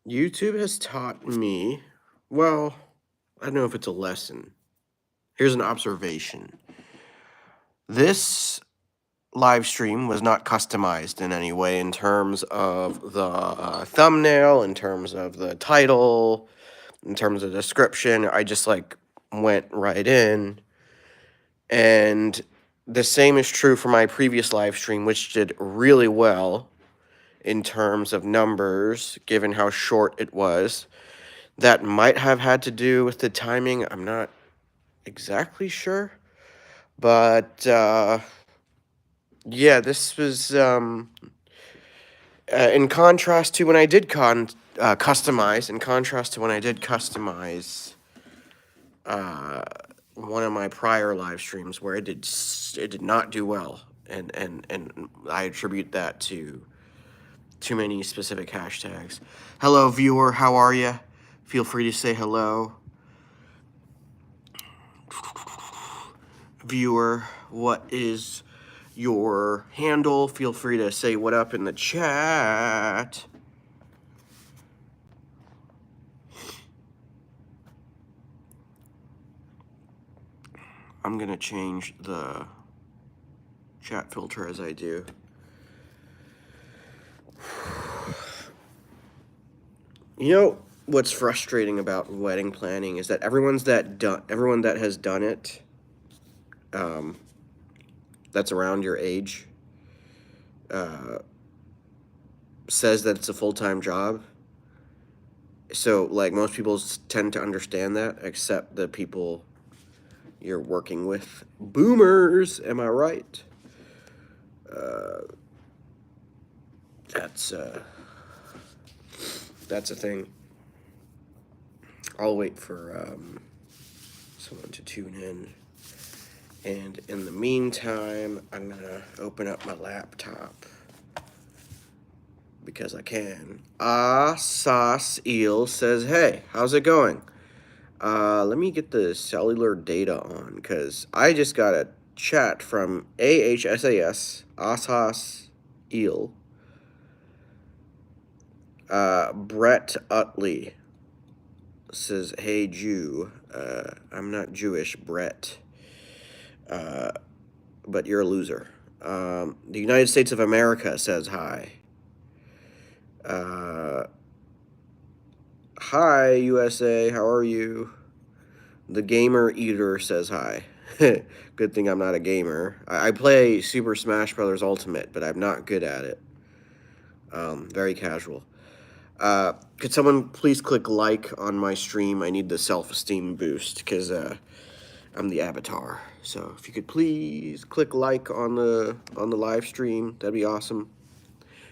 YouTube has taught me, well, I don't know if it's a lesson. Here's an observation. This live stream was not customized in any way in terms of the thumbnail, in terms of the title, in terms of the description. I just went right in. And the same is true for my previous live stream, which did really well in terms of numbers, given how short it was. That might have had to do with the timing. I'm not exactly sure. But, yeah, this was, in contrast to when I did customize, one of my prior live streams where it did not do well. And I attribute that to too many specific hashtags. Hello, viewer, how are you? Feel free to say hello. Viewer, what is your handle? Feel free to say what up in the chat. I'm gonna change the chat filter as I do. You know what's frustrating about wedding planning is that everyone that has done it, that's around your age, says that it's a full-time job. So, most people tend to understand that, except the people you're working with. Boomers, am I right? That's a thing. I'll wait for someone to tune in. And in the meantime, I'm gonna open up my laptop because I can. Sauce Eel says, hey, how's it going? Let me get the cellular data on, because I just got a chat from AHSAS, Asas Eel. Brett Utley says, hey, Jew. I'm not Jewish, Brett. But you're a loser. The United States of America says hi. Hi, USA, how are you? The Gamer Eater says hi. Good thing I'm not a gamer. I play Super Smash Bros. Ultimate, but I'm not good at it. Very casual. Could someone please click like on my stream? I need the self-esteem boost, because I'm the avatar. So if you could please click like on the live stream, that'd be awesome.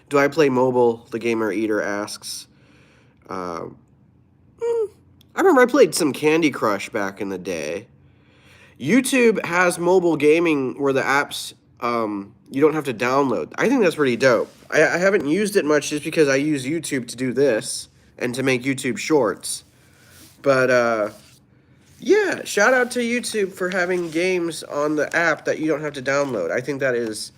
Do I play mobile? The Gamer Eater asks. I remember I played some Candy Crush back in the day. YouTube has mobile gaming where the apps you don't have to download. I think that's pretty dope. I haven't used it much just because I use YouTube to do this and to make YouTube shorts. But yeah, shout out to YouTube for having games on the app that you don't have to download. I think that is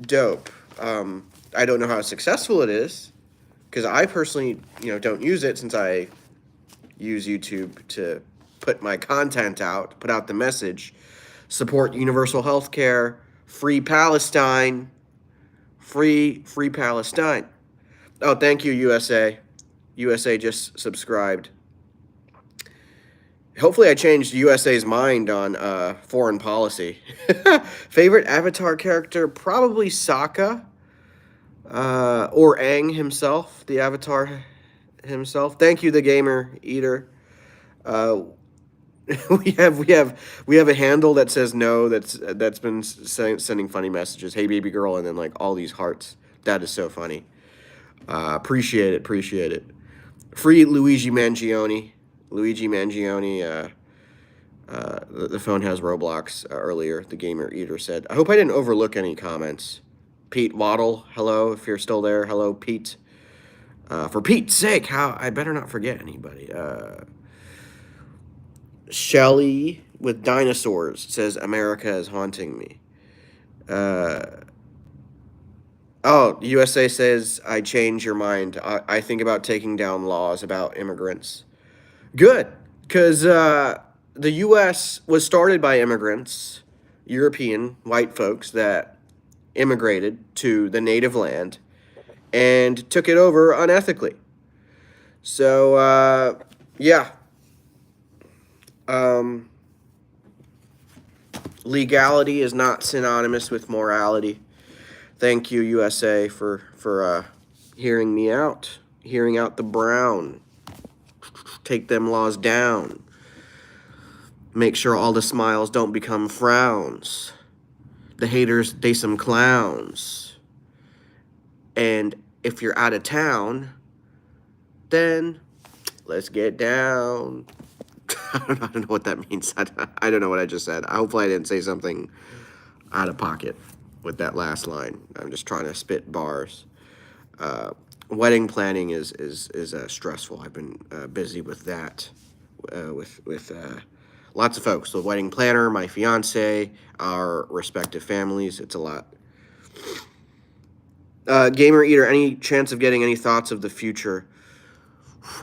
dope. I don't know how successful it is, because I personally, don't use it, since I use YouTube to put my content out, put out the message, support universal health care, free Palestine, free Palestine. Oh, thank you, USA. USA just subscribed. Hopefully I changed USA's mind on foreign policy. Favorite Avatar character? Probably Sokka. Or Aang himself, the Avatar himself. Thank you, the Gamer Eater. We have a handle that says no. That's been sending funny messages. Hey, baby girl, and then all these hearts. That is so funny. Appreciate it. Free Luigi Mangione. The phone has Roblox. Earlier, the Gamer Eater said. I hope I didn't overlook any comments. Pete Waddle, hello, if you're still there. Hello, Pete. For Pete's sake, I better not forget anybody. Shelly with dinosaurs says America is haunting me. Oh, USA says I change your mind. I think about taking down laws about immigrants. Good, because the U.S. was started by immigrants, European white folks that immigrated to the native land and took it over unethically. So, yeah, um, legality is not synonymous with morality. Thank you, USA, for hearing me out, hearing out the brown. Take them laws down. Make sure all the smiles don't become frowns. The haters, they some clowns. And if you're out of town, then let's get down. I don't know what that means. I don't know what I just said. Hopefully I didn't say something out of pocket with that last line. I'm just trying to spit bars. Wedding planning is stressful. I've been busy with that, with lots of folks. The wedding planner, my fiance, our respective families. It's a lot. Gamer Eater, any chance of getting any thoughts of the future?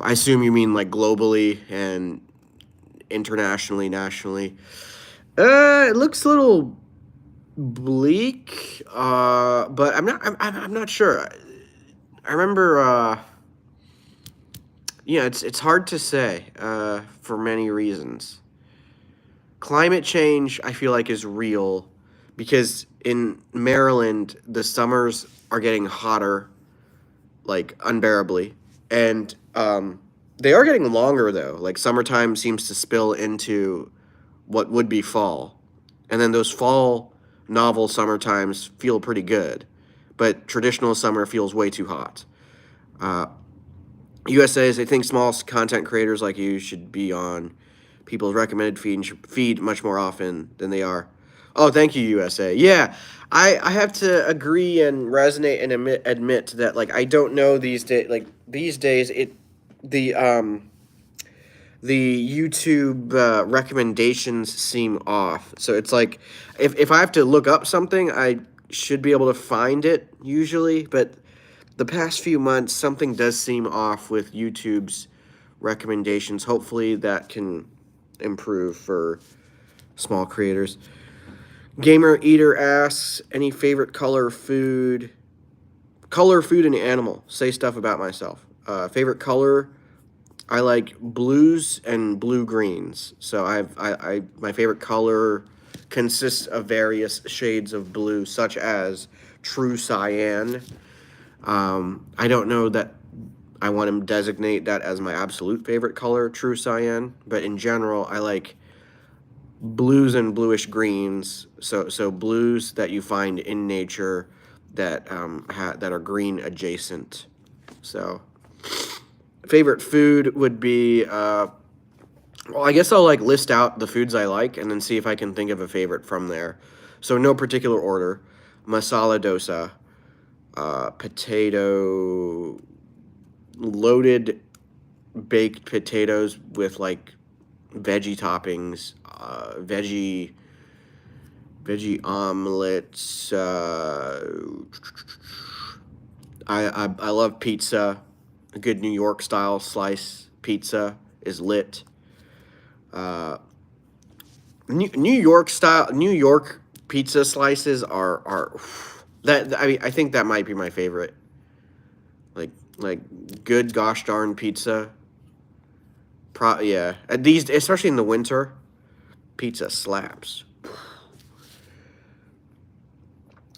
I assume you mean like globally and internationally, nationally. It looks a little bleak, but I'm not sure. I remember, yeah, it's hard to say for many reasons. Climate change, I feel like, is real because in Maryland, the summers are getting hotter, like unbearably, and they are getting longer though. Like summertime seems to spill into what would be fall, and then those fall novel summertimes feel pretty good, but traditional summer feels way too hot. Uh, USA's, I think small content creators like you should be on people's recommended feed and should feed much more often than they are. Oh, thank you, USA. Yeah, I have to agree and resonate and admit that like I don't know these days. Like these days, the um the YouTube recommendations seem off. So it's like if I have to look up something, I should be able to find it usually, but the past few months something does seem off with YouTube's recommendations. Hopefully that can improve for small creators. Gamer Eater asks, any favorite color, food, and animal? Say stuff about myself. Favorite color, I like blues and blue greens. So I my favorite color consists of various shades of blue, such as true cyan. I don't know that I want to designate that as my absolute favorite color, true cyan, but in general, I like blues and bluish greens. So blues that you find in nature that that are green adjacent. So favorite food would be well, I guess I'll like list out the foods I like and then see if I can think of a favorite from there. So no particular order. Masala dosa, potato, loaded baked potatoes with like veggie toppings, veggie omelets. I love pizza. A good New York style slice pizza is lit. New York pizza slices are that I think that might be my favorite. Like good gosh darn pizza. Yeah, these especially in the winter, pizza slaps.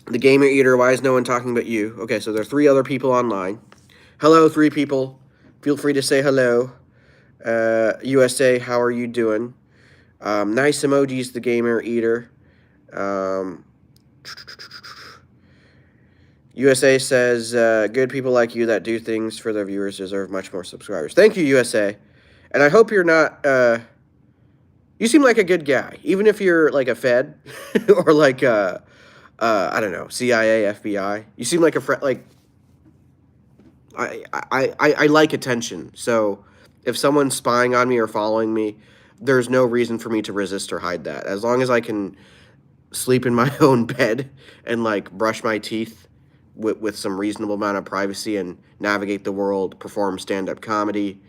The Gamer Eater, why is no one talking but you? Okay, so there are 3 other people online. Hello, 3 people. Feel free to say hello. USA, how are you doing? Nice emojis, the Gamer Eater. USA says, good people like you that do things for their viewers deserve much more subscribers. Thank you, USA. And I hope you're not, you seem like a good guy. Even if you're like a Fed or like, I don't know, CIA, FBI. You seem like a friend, like, I like attention. So if someone's spying on me or following me, there's no reason for me to resist or hide that. As long as I can sleep in my own bed and like brush my teeth with some reasonable amount of privacy and navigate the world, perform stand-up comedy,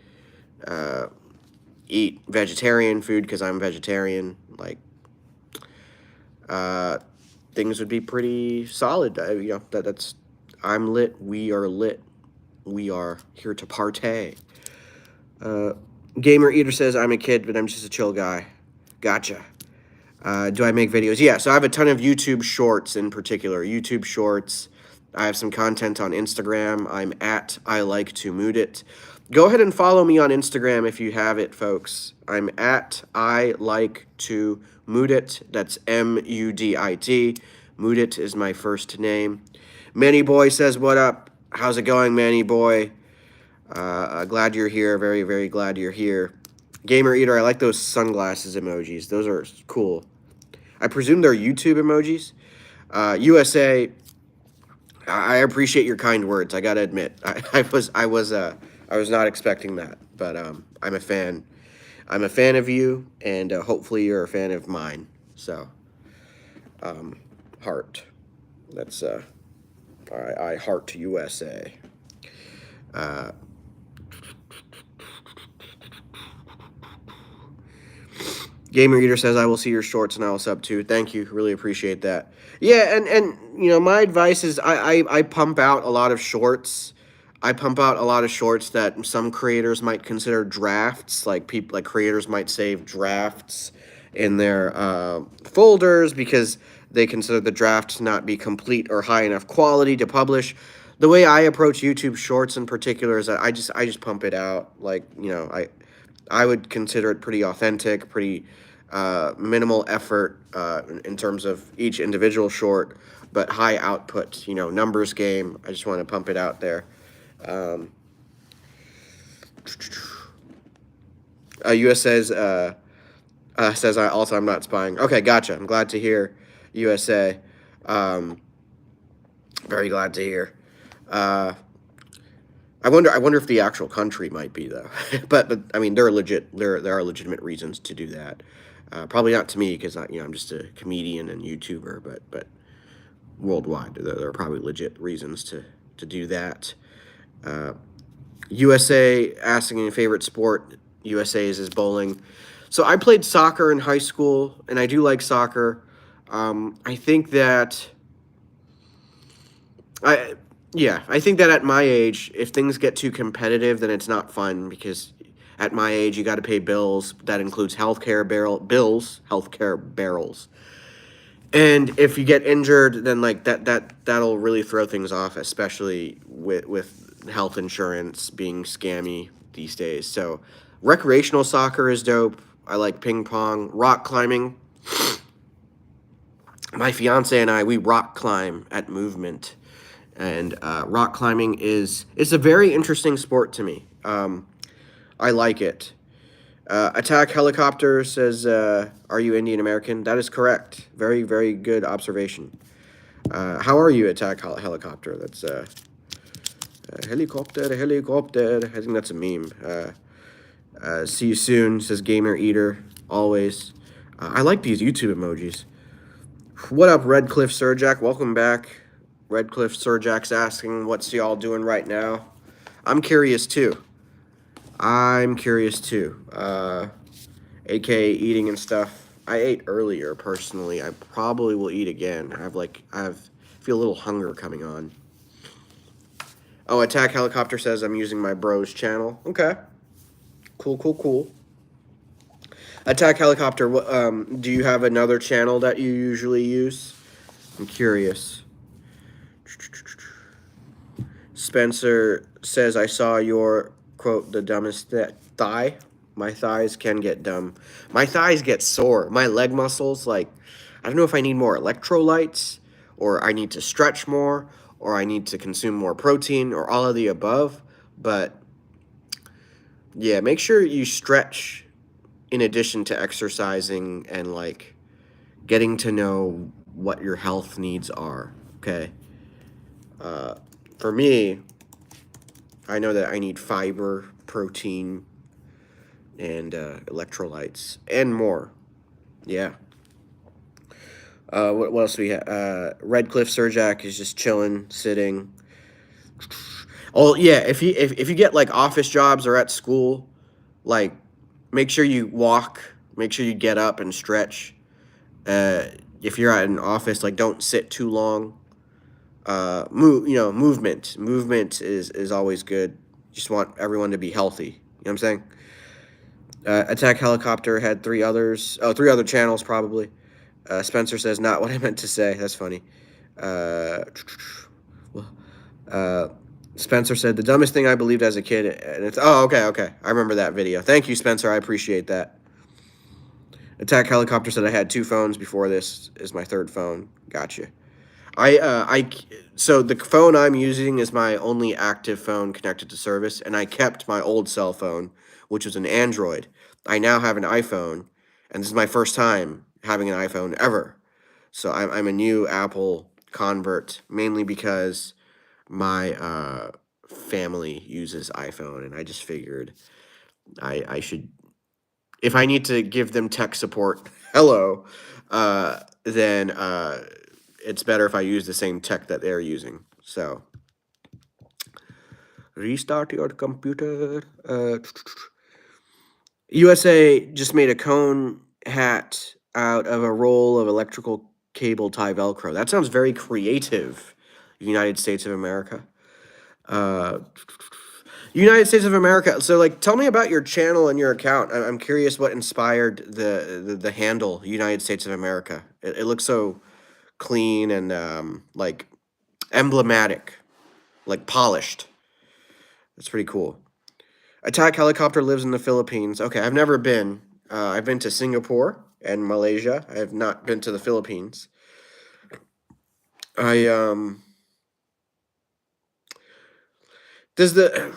eat vegetarian food because I'm vegetarian. Like, things would be pretty solid. That's I'm lit. We are lit. We are here to partay. Gamer Eater says, I'm a kid, but I'm just a chill guy. Gotcha. Do I make videos? Yeah, so I have a ton of YouTube shorts in particular. YouTube shorts. I have some content on Instagram. I'm at I like to Mudit. Go ahead and follow me on Instagram if you have it, folks. I'm at I like to Mudit. That's Mudit. Mudit is my first name. Manny Boy says, what up? How's it going, Manny Boy? Glad you're here. Very, very glad you're here. Gamer Eater, I like those sunglasses emojis. Those are cool. I presume they're YouTube emojis. USA, I appreciate your kind words. I gotta admit, I was not expecting that, but I'm a fan. I'm a fan of you, and hopefully you're a fan of mine. So, heart. That's I heart USA. Gamer Eater says, I will see your shorts and I will sub too. Thank you. Really appreciate that. Yeah, and you know, my advice is I pump out a lot of shorts. I pump out a lot of shorts that some creators might consider drafts. Like creators might save drafts in their folders because they consider the draft to not be complete or high enough quality to publish. The way I approach YouTube Shorts in particular is that I just pump it out. Like, you know, I would consider it pretty authentic, pretty minimal effort in terms of each individual short, but high output, you know, numbers game. I just want to pump it out there. US says, I'm not spying. Okay, gotcha. I'm glad to hear, USA. Very glad to hear. I wonder if the actual country might be though. but I mean, there are legitimate reasons to do that. Probably not to me because I'm just a comedian and YouTuber, but worldwide there are probably legit reasons to do that. USA asking your favorite sport. USA's is bowling. So I played soccer in high school, and I do like soccer. I think that I think that at my age, if things get too competitive, then it's not fun because at my age, you got to pay bills. That includes healthcare barrels. And if you get injured, then like that'll really throw things off, especially with health insurance being scammy these days. So recreational soccer is dope. I like ping pong, rock climbing. My fiance and I, we rock climb at Movement. And rock climbing it's a very interesting sport to me. I like it. Attack Helicopter says, are you Indian American? That is correct. Very, very good observation. How are you, Attack Helicopter? That's helicopter. I think that's a meme. See you soon, says Gamer Eater. Always. I like these YouTube emojis. What up, Redcliffe Surjack? Welcome back. Redcliffe Surjack's asking, what's y'all doing right now? I'm curious too. AKA eating and stuff. I ate earlier personally. I probably will eat again. I feel a little hunger coming on. Oh, Attack Helicopter says I'm using my bro's channel. Okay. Cool. Attack Helicopter, do you have another channel that you usually use? I'm curious. Spencer says, I saw your, quote, the dumbest thigh. My thighs can get dumb. My thighs get sore. My leg muscles, like, I don't know if I need more electrolytes, or I need to stretch more, or I need to consume more protein, or all of the above. But, yeah, make sure you stretch in addition to exercising and, like, getting to know what your health needs are, okay? For me, I know that I need fiber, protein, and electrolytes, and more. Yeah. What else do we have? Redcliffe Surjak is just chilling, sitting. Oh yeah, if you get like office jobs or at school, like make sure you walk, make sure you get up and stretch. Uh, if you're at an office, like don't sit too long. Movement is always good. Just want everyone to be healthy. You know what I'm saying? Attack Helicopter had three other channels probably. Spencer says, not what I meant to say. That's funny. Uh, uh, Spencer said, the dumbest thing I believed as a kid. And it's, oh, okay. I remember that video. Thank you, Spencer. I appreciate that. Attack Helicopter said I had two phones before this is my third phone. Gotcha. So the phone I'm using is my only active phone connected to service, and I kept my old cell phone, which was an Android. I now have an iPhone, and this is my first time having an iPhone ever. So I'm a new Apple convert, mainly because my family uses iPhone, and I just figured I should, if I need to give them tech support, hello, then it's better if I use the same tech that they're using. So restart your computer. USA just made a cone hat out of a roll of electrical cable tie Velcro. That sounds very creative. United States of America. Uh, United States of America. So, like, tell me about your channel and your account. I'm curious what inspired the handle United States of America. It looks so clean and like emblematic, like polished. That's pretty cool. Attack Helicopter lives in the Philippines. Okay, I've never been. I've been to Singapore and Malaysia. I have not been to the Philippines. I does the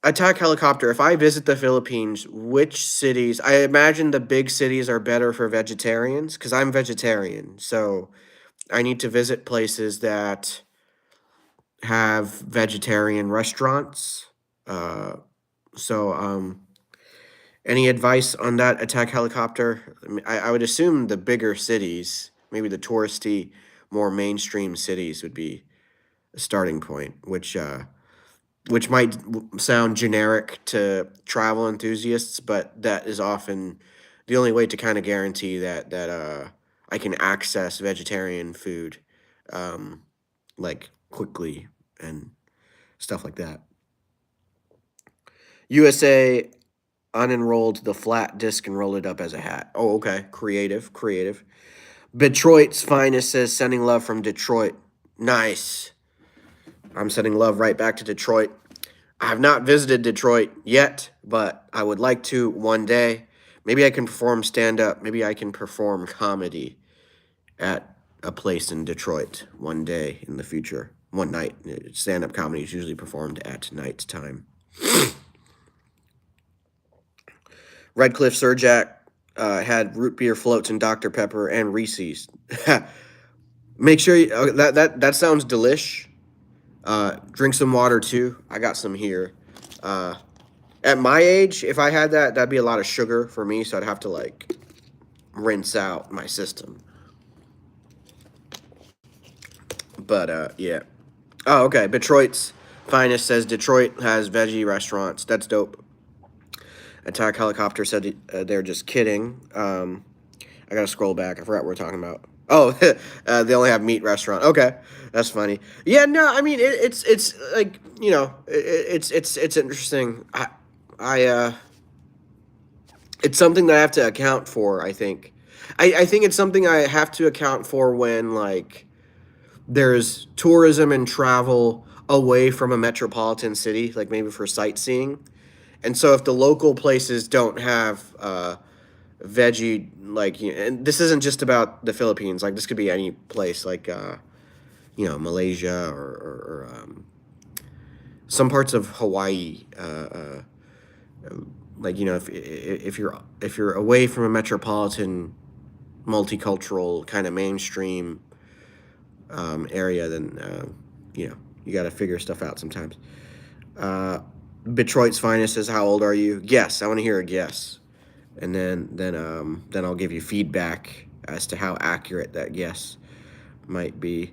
Attack Helicopter, if I visit the Philippines, which cities? I imagine the big cities are better for vegetarians because I'm vegetarian. So I need to visit places that have vegetarian restaurants. Uh, so, any advice on that, Attack Helicopter? I would assume the bigger cities, maybe the touristy, more mainstream cities would be a starting point, which might sound generic to travel enthusiasts, but that is often the only way to kind of guarantee that I can access vegetarian food, um, like quickly and stuff like that. USA unenrolled the flat disc and rolled it up as a hat. Oh, okay, creative. Detroit's finest says sending love from Detroit. Nice. I'm sending love right back to Detroit. I have not visited Detroit yet, but I would like to one day. Maybe I can perform stand up. Maybe I can perform comedy at a place in Detroit one day in the future. One night. Stand up comedy is usually performed at night time. Redcliffe Surjak had root beer floats and Dr. Pepper and Reese's. Make sure you, that sounds delish. Drink some water too. I got some here. At my age, if I had that, that'd be a lot of sugar for me, so I'd have to like rinse out my system. But yeah. Oh, okay. Detroit's finest says Detroit has veggie restaurants. That's dope. Attack Helicopter said they're just kidding. I gotta scroll back. I forgot what we're talking about. Oh, they only have meat restaurant. Okay, that's funny. Yeah, no, I mean it's like it's interesting. I it's something that I have to account for. I think, I think it's something I have to account for when like there's tourism and travel away from a metropolitan city, like maybe for sightseeing. And so if the local places don't have veggie, like, and this isn't just about the Philippines, like this could be any place, like Malaysia or some parts of Hawaii. Like if you're away from a metropolitan, multicultural kind of mainstream area, then you got to figure stuff out sometimes. Detroit's finest says, "How old are you?" Guess. I want to hear a guess, and then I'll give you feedback as to how accurate that guess might be.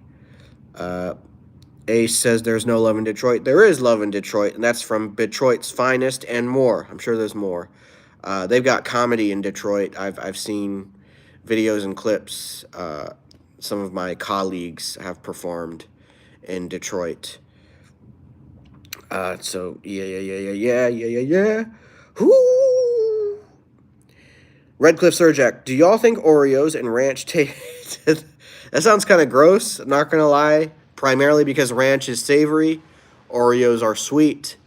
Ace says there's no love in Detroit. There is love in Detroit, and that's from Detroit's Finest and more. I'm sure there's more. They've got comedy in Detroit. I've seen videos and clips. Some of my colleagues have performed in Detroit. So yeah. Whoo! Redcliffe Surjack, do y'all think Oreos and ranch taste? That sounds kind of gross. I'm not gonna lie. Primarily because ranch is savory, Oreos are sweet.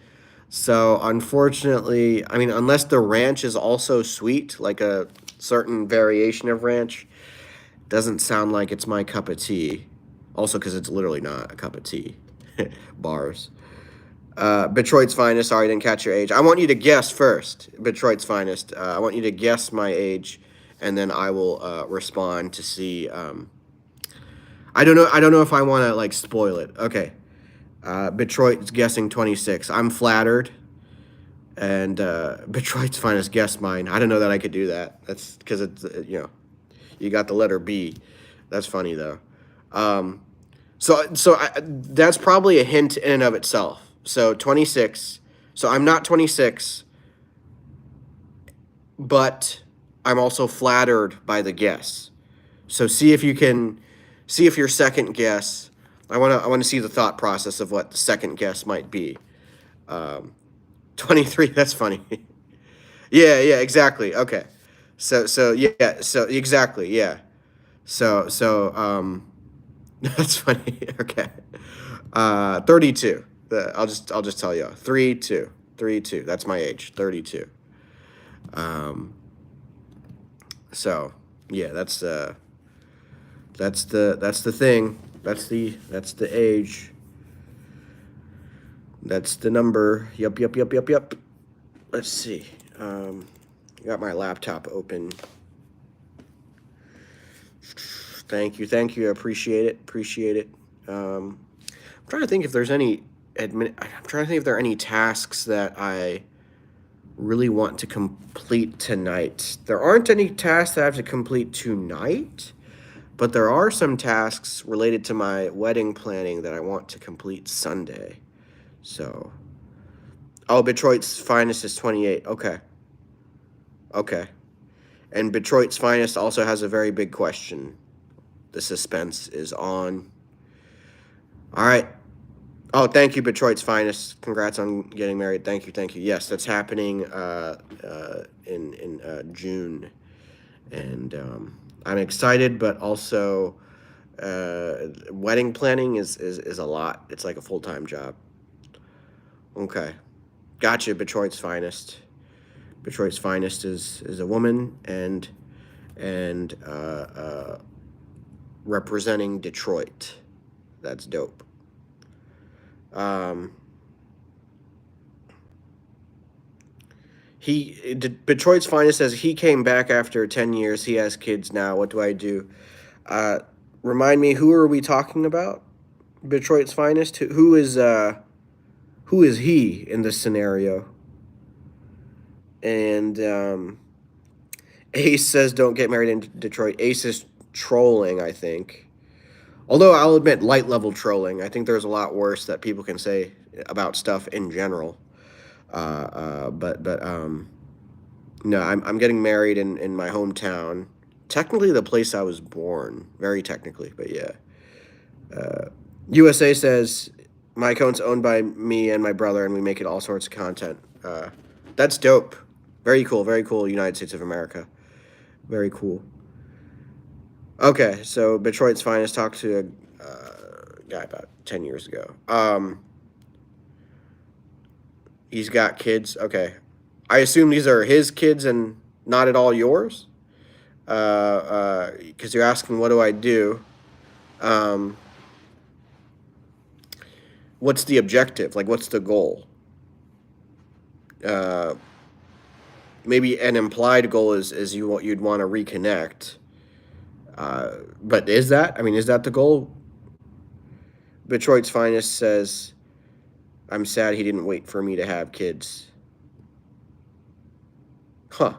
So unfortunately, I mean, unless the ranch is also sweet, like a certain variation of ranch, doesn't sound like it's my cup of tea. Also, because it's literally not a cup of tea. Bars. Detroit's Finest. Sorry, I didn't catch your age. I want you to guess first. Detroit's Finest. I want you to guess my age, and then I will respond to see. I don't know. I don't know if I want to like spoil it. Okay. Detroit's guessing 26. I'm flattered. And Detroit's Finest guessed mine. I didn't know that I could do that. That's because it's you got the letter B. That's funny though. That's probably a hint in and of itself. So 26. So I'm not 26, but I'm also flattered by the guess. So see if your second guess. I want to see the thought process of what the second guess might be. 23. That's funny. Yeah, exactly. Okay. So exactly, yeah. That's funny. Okay. 32. I'll just tell you. 32. 32. That's my age. 32. So, yeah, that's the thing. That's the age. That's the number. Yep. Let's see. Got my laptop open. Thank you. I appreciate it. I'm trying to think if there's any I'm trying to think if there are any tasks that I really want to complete tonight. There aren't any tasks that I have to complete tonight, but there are some tasks related to my wedding planning that I want to complete Sunday. So, Detroit's Finest is 28. Okay. And Detroit's Finest also has a very big question. The suspense is on. All right. Oh, thank you, Detroit's Finest. Congrats on getting married. Thank you. Yes, that's happening in June, and I'm excited, but also wedding planning is a lot. It's like a full-time job. Okay, gotcha. Detroit's Finest. Detroit's Finest is a woman and representing Detroit. That's dope. Detroit's Finest says he came back after 10 years. He has kids now. What do I do? Remind me, who are we talking about? Detroit's Finest. Who is he in this scenario? And Ace says don't get married in Detroit. Ace is trolling, I think. Although I'll admit, light level trolling. I think there's a lot worse that people can say about stuff in general. But no, I'm getting married in my hometown. Technically, the place I was born. Very technically, but yeah. USA says my account's owned by me and my brother, and we make it all sorts of content. That's dope. Very cool. United States of America. Very cool. Okay, so Detroit's Finest talked to a guy about 10 years ago. He's got kids. Okay. I assume these are his kids and not at all yours? Because you're asking, what do I do? What's the objective? Like, what's the goal? Maybe an implied goal is you'd want to reconnect. But is that the goal? Detroit's Finest says, I'm sad he didn't wait for me to have kids. Huh.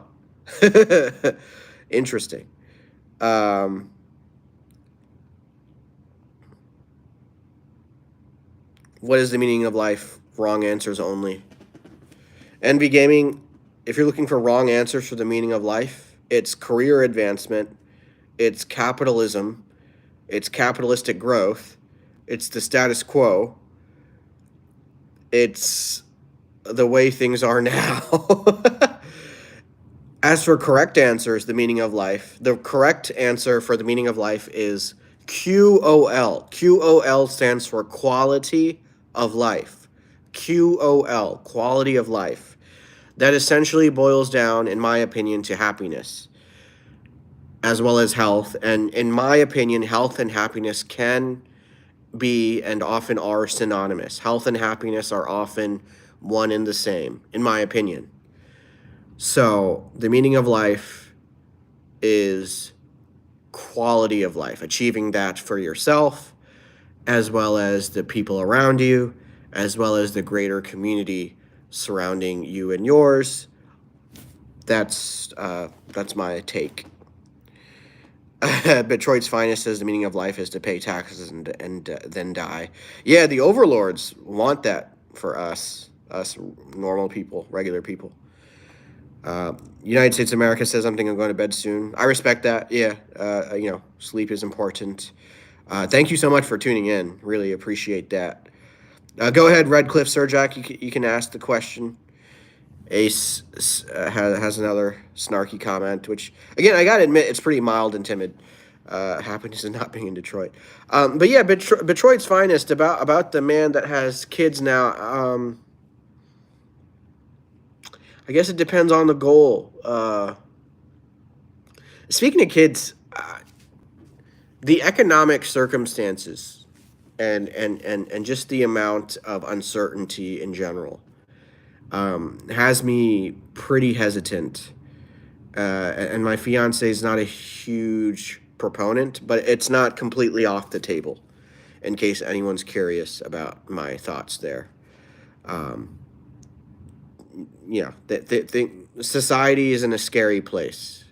Interesting. Um, what is the meaning of life? Wrong answers only. Envy Gaming, if you're looking for wrong answers for the meaning of life, it's career advancement, it's capitalism, it's capitalistic growth, it's the status quo, it's the way things are now. As for correct answers, the meaning of life, the correct answer for the meaning of life is QOL. QOL stands for quality of life. QOL, quality of life. That essentially boils down, in my opinion, to happiness as well as health. And in my opinion, health and happiness can be and often are synonymous. Health and happiness are often one and the same, in my opinion. So, the meaning of life is quality of life, achieving that for yourself, as well as the people around you, as well as the greater community surrounding you and yours. That's my take. Detroit's Finest says the meaning of life is to pay taxes and then die. Yeah, the overlords want that for us normal people, regular people. United States of America says something. I'm going to bed soon. I respect that. Yeah, sleep is important. Thank you so much for tuning in. Really appreciate that. Go ahead, Redcliffe Surjack. You can ask the question. Ace has another snarky comment, which, again, I got to admit, it's pretty mild and timid. Happiness is not being in Detroit. But yeah, Detroit's Finest, about the man that has kids now. I guess it depends on the goal. Speaking of kids, the economic circumstances and just the amount of uncertainty in general has me pretty hesitant. And my fiance is not a huge proponent, but it's not completely off the table, in case anyone's curious about my thoughts there. Society is in a scary place.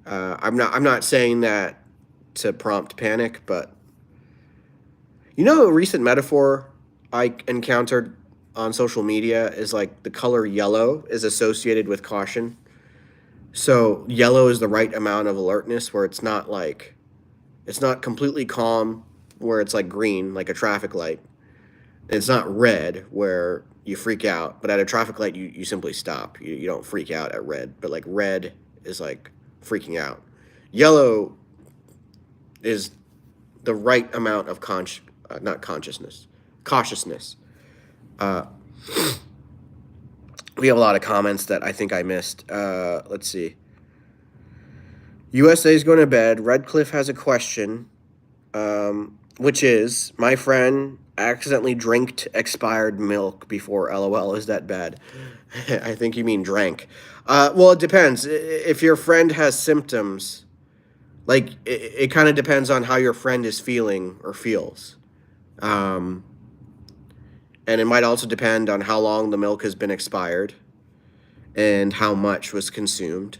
I'm not saying that to prompt panic, but a recent metaphor I encountered on social media is like the color yellow is associated with caution. So yellow is the right amount of alertness, where it's not completely calm, where it's like green, like a traffic light. It's not red, where you freak out, but at a traffic light, you simply stop. You don't freak out at red, but like red is like freaking out. Yellow is the right amount of cautiousness. We have a lot of comments that I think I missed. Let's see. USA's going to bed. Redcliffe has a question, which is, my friend accidentally drank expired milk before. LOL, is that bad? I think you mean drank. Well, it depends. If your friend has symptoms, like, it kind of depends on how your friend is feeling or feels. And it might also depend on how long the milk has been expired and how much was consumed.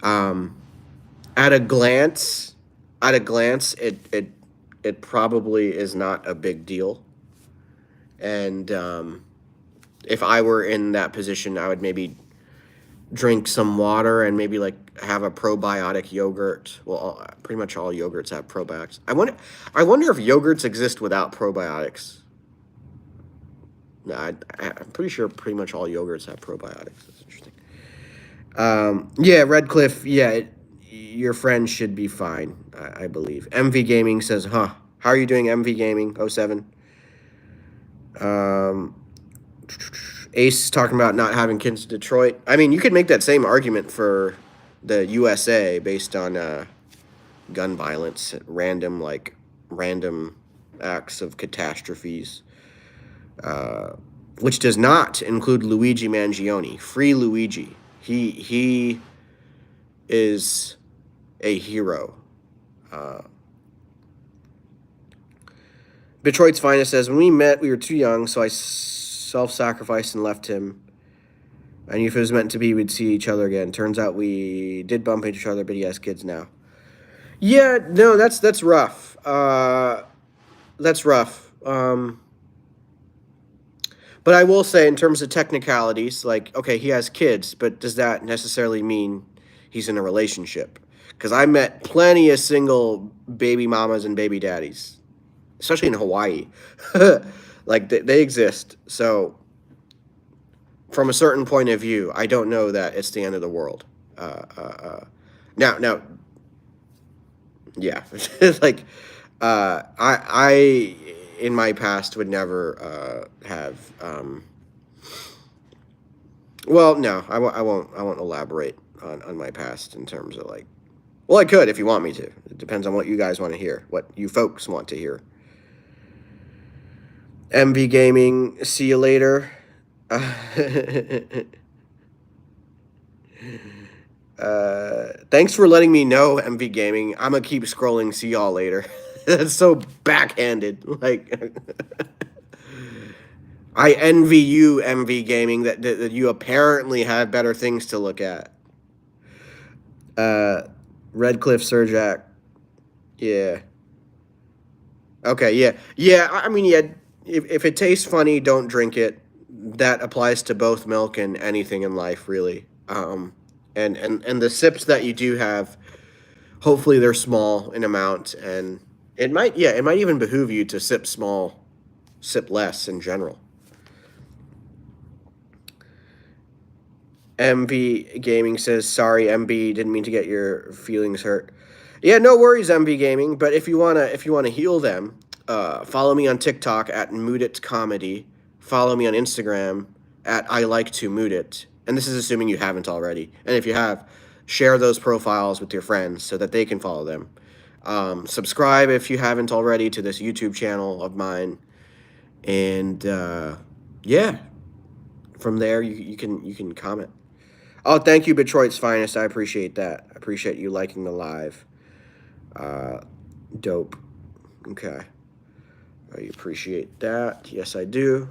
At a glance, it probably is not a big deal. And if I were in that position, I would maybe drink some water and maybe like have a probiotic yogurt. Well, pretty much all yogurts have probiotics. I wonder if yogurts exist without probiotics. No, I'm pretty sure pretty much all yogurts have probiotics. That's interesting. Yeah, Redcliffe, your friend should be fine, I believe. MV Gaming says, how are you doing, MV Gaming 07? Ace is talking about not having kids in Detroit. I mean, you could make that same argument for the USA based on gun violence, random acts of catastrophes. Which does not include Luigi Mangione. Free Luigi. He is a hero. Detroit's Finest says, when we met, we were too young, so I self-sacrificed and left him. I knew if it was meant to be, we'd see each other again. Turns out we did bump into each other, but he has kids now. Yeah, no, that's rough. That's rough. But I will say, in terms of technicalities, like, okay, he has kids, but does that necessarily mean he's in a relationship? Because I met plenty of single baby mamas and baby daddies, especially in Hawaii. Like, they exist. So, from a certain point of view, I don't know that it's the end of the world. Now, yeah, like, I in my past would never have. Well, no, I won't elaborate on my past in terms of like. Well, I could if you want me to. It depends on what you guys want to hear, what you folks want to hear. MV Gaming, see you later. Thanks for letting me know, MV Gaming. I'm gonna keep scrolling. See y'all later. That's so backhanded. Like, I envy you, MV Gaming, that you apparently have better things to look at. Redcliffe Surjack. Yeah. Okay, yeah. I mean, yeah. If it tastes funny, don't drink it. That applies to both milk and anything in life, really. And the sips that you do have, hopefully they're small in amount, and it might even behoove you to sip less in general. MV Gaming says, "Sorry, MB, didn't mean to get your feelings hurt." Yeah, no worries, MV Gaming. But if you wanna heal them, follow me on TikTok at Mudit Comedy. Follow me on Instagram at I like to Mudit. And this is assuming you haven't already. And if you have, share those profiles with your friends so that they can follow them. Subscribe if you haven't already to this YouTube channel of mine. And yeah, from there you can comment. Oh, thank you, Detroit's Finest. I appreciate that. I appreciate you liking the live. Dope. Okay. I appreciate that. Yes, I do.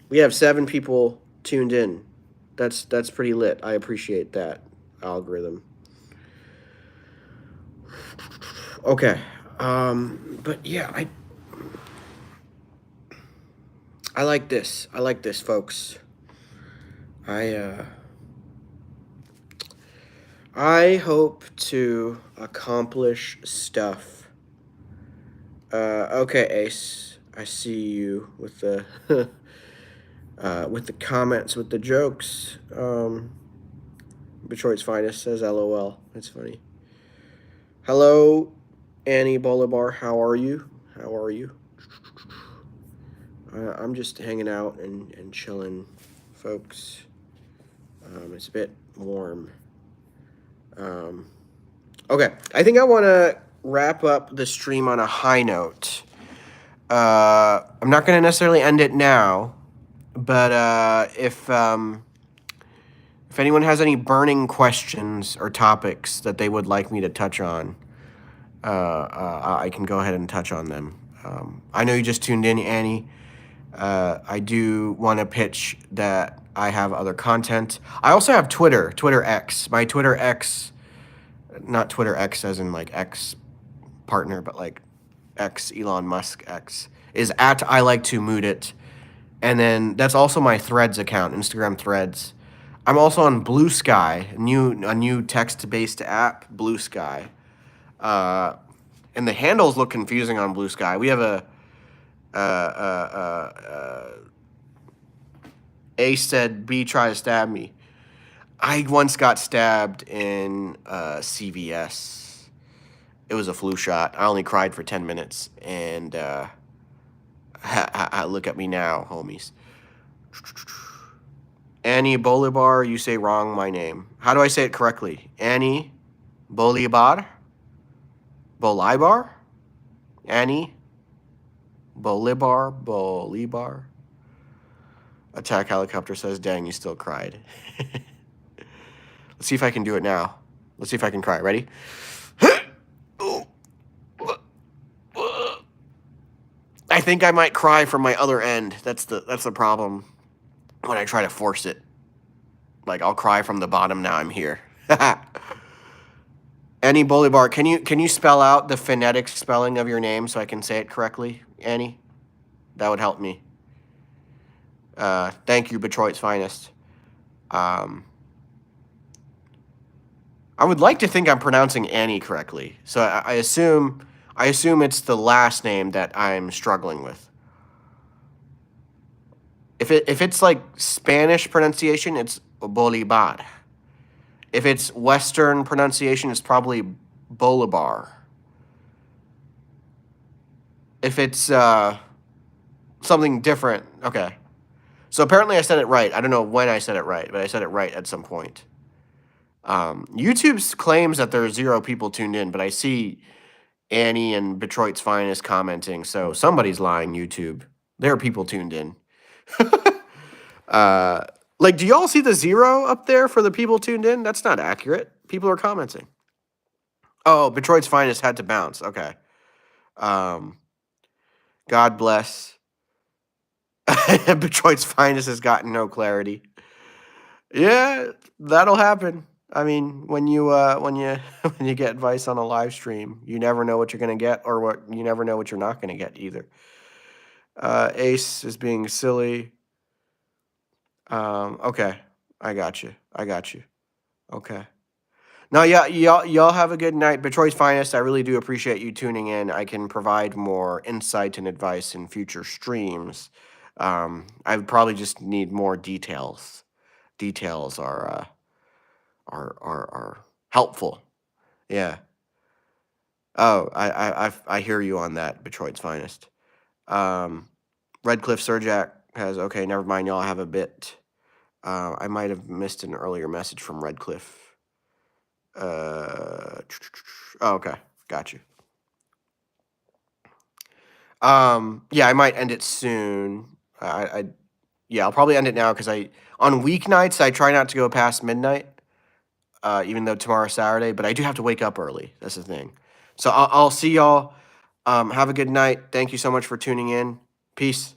We have 7 people tuned in. That's pretty lit. I appreciate that algorithm. Okay. But yeah, I like this. I like this, folks. I hope to accomplish stuff. Okay, Ace. I see you with the with the comments, with the jokes. Detroit's Finest says LOL. That's funny. Hello, Annie Bolivar. How are you? How are you? I'm just hanging out and chilling, folks. It's a bit warm. Okay, I think I want to wrap up the stream on a high note. I'm not going to necessarily end it now, but if anyone has any burning questions or topics that they would like me to touch on, I can go ahead and touch on them. I know you just tuned in, Annie. I do want to pitch that I have other content. I also have Twitter X. My Twitter X, not Twitter X as in like X partner, but like X, Elon Musk X, is at I like to mood it. And then that's also my Threads account, Instagram Threads. I'm also on Blue Sky, a new text-based app, Blue Sky. And the handles look confusing on Blue Sky. We have A said, B try to stab me. I once got stabbed in CVS. It was a flu shot. I only cried for 10 minutes. And look at me now, homies. Annie Bolivar, you say wrong my name. How do I say it correctly? Annie Bolivar? Bolivar? Annie Bolivar? Attack Helicopter says, dang, you still cried. Let's see if I can do it now. Let's see if I can cry. Ready? I think I might cry from my other end. That's the problem. when I try to force it. Like, I'll cry from the bottom, now I'm here. Annie Bolivar, can you spell out the phonetic spelling of your name so I can say it correctly, Annie? That would help me. Thank you, Detroit's finest. I would like to think I'm pronouncing Annie correctly, so I assume it's the last name that I'm struggling with. If it's like Spanish pronunciation, it's Bolivar. If it's Western pronunciation, it's probably Bolivar. If it's something different, okay. So apparently I said it right. I don't know when I said it right, but I said it right at some point. YouTube claims that there are 0 people tuned in, but I see Annie and Detroit's Finest commenting, so somebody's lying, YouTube. There are people tuned in. Like, do y'all see the 0 up there for the people tuned in? That's not accurate. People are commenting. Oh, Detroit's Finest had to bounce. Okay. God bless. Detroit's Finest has gotten no clarity. Yeah, that'll happen. I mean, when you when you get advice on a live stream, you never know what you're gonna get, or you never know what you're not gonna get either. Ace is being silly. Okay, I got you. Okay. No, yeah, y'all have a good night. Detroit's Finest, I really do appreciate you tuning in. I can provide more insight and advice in future streams. I would probably just need more details. Details are helpful. Yeah. Oh, I hear you on that, Detroit's Finest. Redcliffe Surjak has, okay, never mind, y'all have a bit. I might have missed an earlier message from Redcliffe. Oh, okay, got you. Yeah, I might end it soon. Yeah, I'll probably end it now because on weeknights I try not to go past midnight. Even though tomorrow's Saturday, but I do have to wake up early. That's the thing. So I'll see y'all. Have a good night. Thank you so much for tuning in. Peace.